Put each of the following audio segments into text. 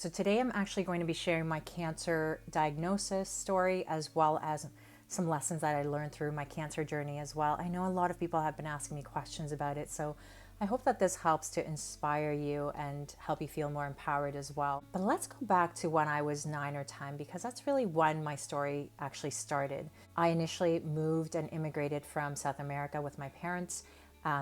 So today I'm actually going to be sharing my cancer diagnosis story as well as some lessons that I learned through my cancer journey as well. I know a lot of people have been asking me questions about it, so I hope that this helps to inspire you and help you feel more empowered as well. But let's go back to when I was 9 or 10 because that's really when my story actually started. I initially moved and immigrated from South America with my parents.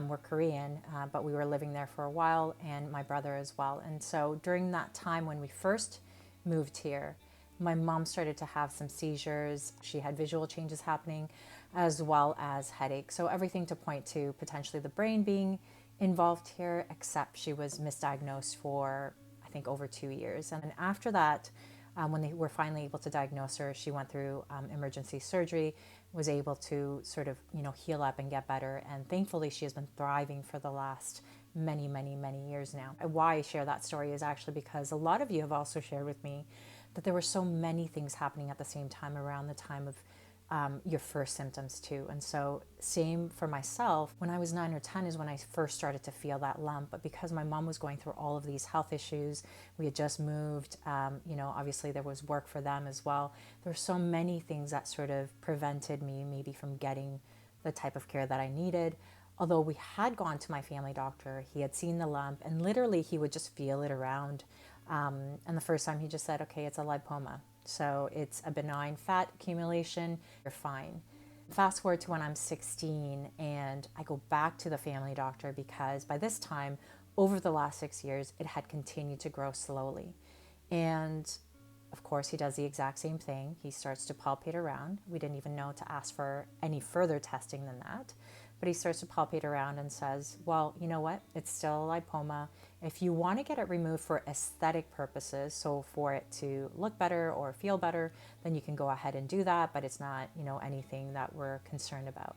We're Korean, but we were living there for a while, and my brother as well. And so during that time when we first moved here, my mom started to have some seizures. She had visual changes happening as well as headaches. So everything to point to potentially the brain being involved here, except she was misdiagnosed for, I think, over 2 years. And after that, when they were finally able to diagnose her, she went through emergency surgery, was able to sort of, heal up and get better. And thankfully, she has been thriving for the last many, many, many years now. And why I share that story is actually because a lot of you have also shared with me that there were so many things happening at the same time around the time of your first symptoms too. And so same for myself, when I was 9 or 10 is when I first started to feel that lump. But because my mom was going through all of these health issues, we had just moved, obviously there was work for them as well. There were so many things that sort of prevented me maybe from getting the type of care that I needed. Although we had gone to my family doctor, he had seen the lump and literally he would just feel it around. And the first time he just said, okay, it's a lipoma. So it's a benign fat accumulation, you're fine. Fast forward to when I'm 16 and I go back to the family doctor because by this time, over the last 6 years, it had continued to grow slowly. And of course, he does the exact same thing. He starts to palpate around. We didn't even know to ask for any further testing than that. But he starts to palpate around and says, well, you know what? It's still a lipoma. If you want to get it removed for aesthetic purposes, so for it to look better or feel better, then you can go ahead and do that. But it's not, anything that we're concerned about.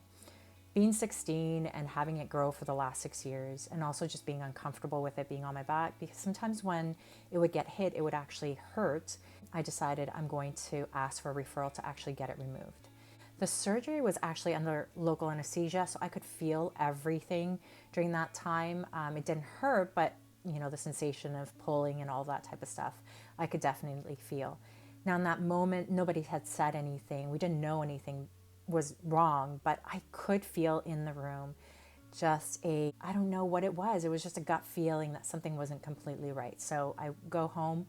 Being 16 and having it grow for the last 6 years and also just being uncomfortable with it being on my back, because sometimes when it would get hit, it would actually hurt. I decided I'm going to ask for a referral to actually get it removed. The surgery was actually under local anesthesia, so I could feel everything during that time. It didn't hurt, but the sensation of pulling and all that type of stuff, I could definitely feel. Now in that moment, nobody had said anything. We didn't know anything was wrong, but I could feel in the room I don't know what it was. It was just a gut feeling that something wasn't completely right. So I go home,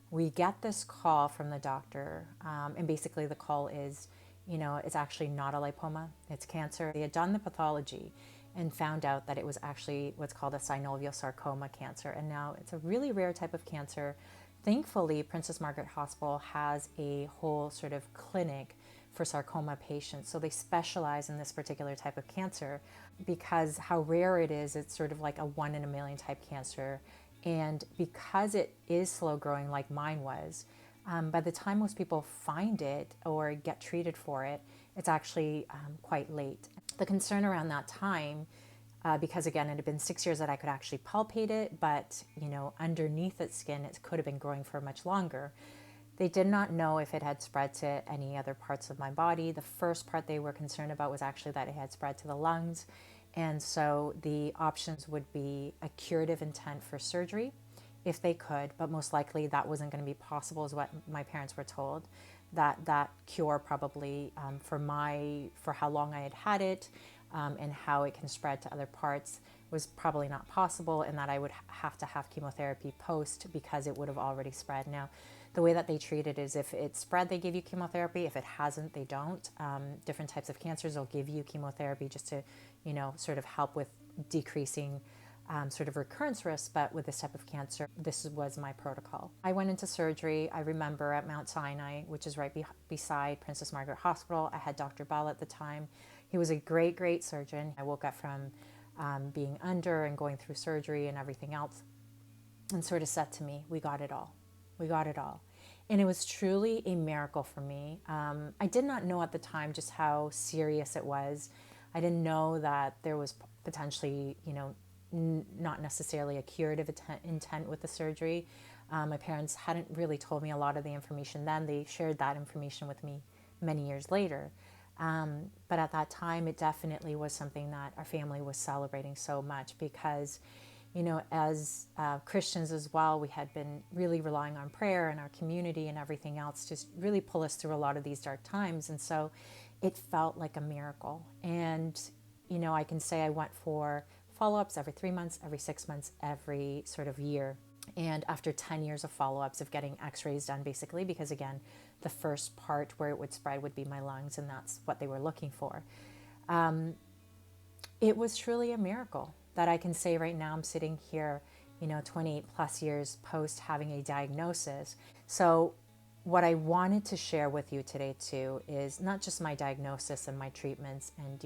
we get this call from the doctor, and basically the call is, it's actually not a lipoma, it's cancer. They had done the pathology and found out that it was actually what's called a synovial sarcoma cancer. And now it's a really rare type of cancer. Thankfully, Princess Margaret Hospital has a whole sort of clinic for sarcoma patients. So they specialize in this particular type of cancer because how rare it is, it's sort of like a 1 in a million type cancer. And because it is slow growing like mine was, by the time most people find it or get treated for it, it's actually quite late. The concern around that time, because again, it had been 6 years that I could actually palpate it, but underneath its skin, it could have been growing for much longer. They did not know if it had spread to any other parts of my body. The first part they were concerned about was actually that it had spread to the lungs. And so the options would be a curative intent for surgery, if they could, but most likely that wasn't going to be possible is what my parents were told. That cure probably for how long I had it and how it can spread to other parts was probably not possible, and that I would have to have chemotherapy post because it would have already spread. Now, the way that they treat it is if it spread, they give you chemotherapy. If it hasn't, they don't. Different types of cancers will give you chemotherapy just to, sort of help with decreasing sort of recurrence risk, but with this type of cancer, this was my protocol. I went into surgery, I remember at Mount Sinai, which is right beside Princess Margaret Hospital. I had Dr. Bell at the time. He was a great, great surgeon. I woke up from being under and going through surgery and everything else and sort of said to me, we got it all. We got it all. And it was truly a miracle for me. I did not know at the time just how serious it was. I didn't know that there was potentially, not necessarily a curative intent with the surgery. My parents hadn't really told me a lot of the information then. They shared that information with me many years later. But at that time, it definitely was something that our family was celebrating so much because, as Christians as well, we had been really relying on prayer and our community and everything else to really pull us through a lot of these dark times. And so it felt like a miracle. And, I can say I went for follow-ups every 3 months, every 6 months, every sort of year. And after 10 years of follow-ups of getting x-rays done, basically, because again, the first part where it would spread would be my lungs, and that's what they were looking for. It was truly a miracle that I can say right now I'm sitting here, 28 plus years post having a diagnosis. So what I wanted to share with you today too is not just my diagnosis and my treatments and,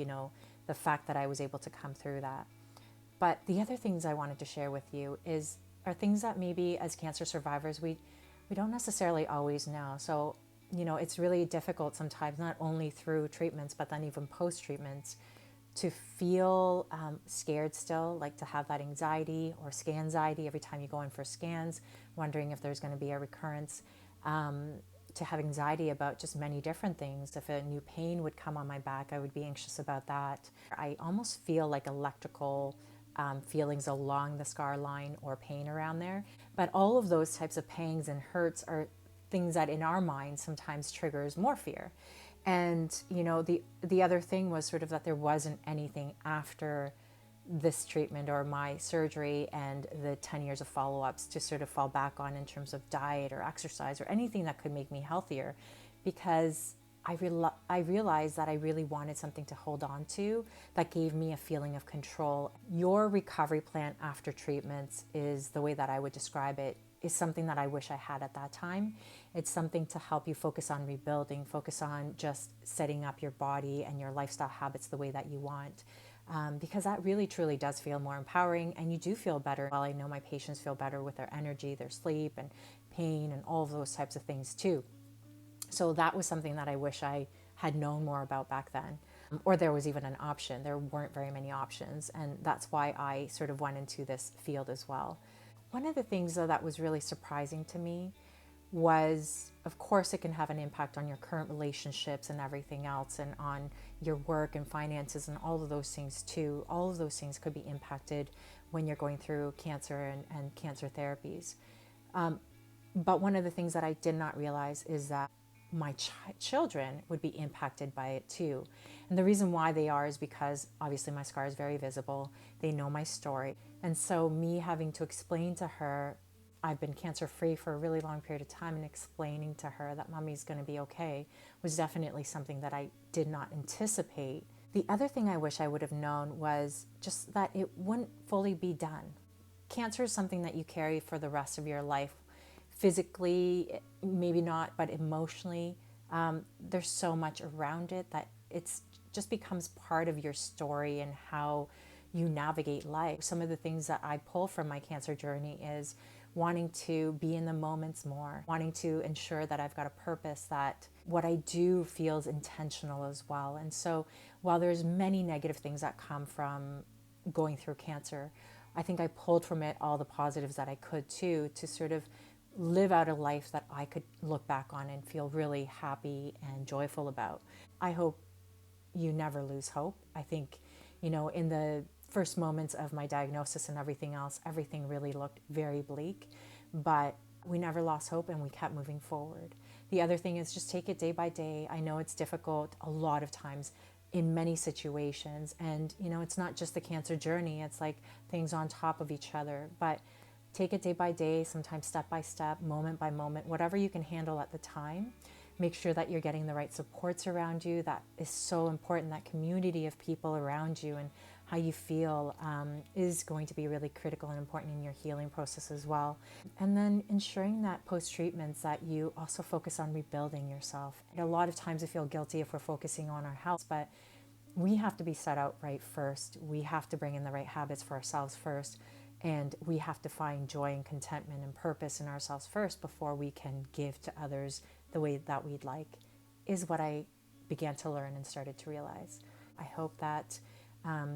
the fact that I was able to come through that. But the other things I wanted to share with you are things that maybe as cancer survivors, we don't necessarily always know. So, it's really difficult sometimes, not only through treatments, but then even post treatments, to feel scared still, like to have that anxiety or scanxiety every time you go in for scans, wondering if there's going to be a recurrence, to have anxiety about just many different things. If a new pain would come on my back, I would be anxious about that. I almost feel like electrical feelings along the scar line or pain around there. But all of those types of pangs and hurts are things that in our mind sometimes triggers more fear. And, the other thing was sort of that there wasn't anything after this treatment or my surgery and the 10 years of follow-ups to sort of fall back on in terms of diet or exercise or anything that could make me healthier, because I realized that I really wanted something to hold on to that gave me a feeling of control. Your recovery plan after treatments is the way that I would describe it, is something that I wish I had at that time. It's something to help you focus on rebuilding, focus on just setting up your body and your lifestyle habits the way that you want. Because that really truly does feel more empowering, and you do feel better. Well, I know my patients feel better with their energy, their sleep and pain and all of those types of things too. So that was something that I wish I had known more about back then, or there was even an option. There weren't very many options, and that's why I sort of went into this field as well. One of the things though that was really surprising to me was, of course, it can have an impact on your current relationships and everything else, and on your work and finances and all of those things too. All of those things could be impacted when you're going through cancer and cancer therapies. But one of the things that I did not realize is that my children would be impacted by it too. And the reason why they are is because obviously my scar is very visible. They know my story. And so me having to explain to her, I've been cancer free for a really long period of time, and explaining to her that mommy's going to be okay was definitely something that I did not anticipate. The other thing I wish I would have known was just that it wouldn't fully be done. Cancer is something that you carry for the rest of your life. Physically, maybe not, but emotionally, there's so much around it that it's just becomes part of your story and how you navigate life. Some of the things that I pull from my cancer journey is wanting to be in the moments more, wanting to ensure that I've got a purpose, that what I do feels intentional as well. And so while there's many negative things that come from going through cancer, I think I pulled from it all the positives that I could too, to sort of live out a life that I could look back on and feel really happy and joyful about. I hope you never lose hope. I think, in the first moments of my diagnosis and everything else, everything really looked very bleak, but we never lost hope and we kept moving forward. The other thing is just take it day by day. I know it's difficult a lot of times in many situations, and it's not just the cancer journey, it's like things on top of each other, but take it day by day, sometimes step by step, moment by moment, whatever you can handle at the time. Make sure that you're getting the right supports around you. That is so important. That community of people around you and how you feel is going to be really critical and important in your healing process as well. And then ensuring that post-treatments that you also focus on rebuilding yourself. And a lot of times I feel guilty if we're focusing on our health, but we have to be set out right first. We have to bring in the right habits for ourselves first. And we have to find joy and contentment and purpose in ourselves first before we can give to others the way that we'd like, is what I began to learn and started to realize. I hope that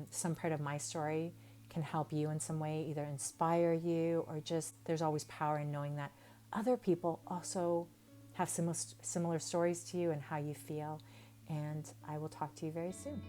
some part of my story can help you in some way, either inspire you or just there's always power in knowing that other people also have similar stories to you and how you feel. And I will talk to you very soon.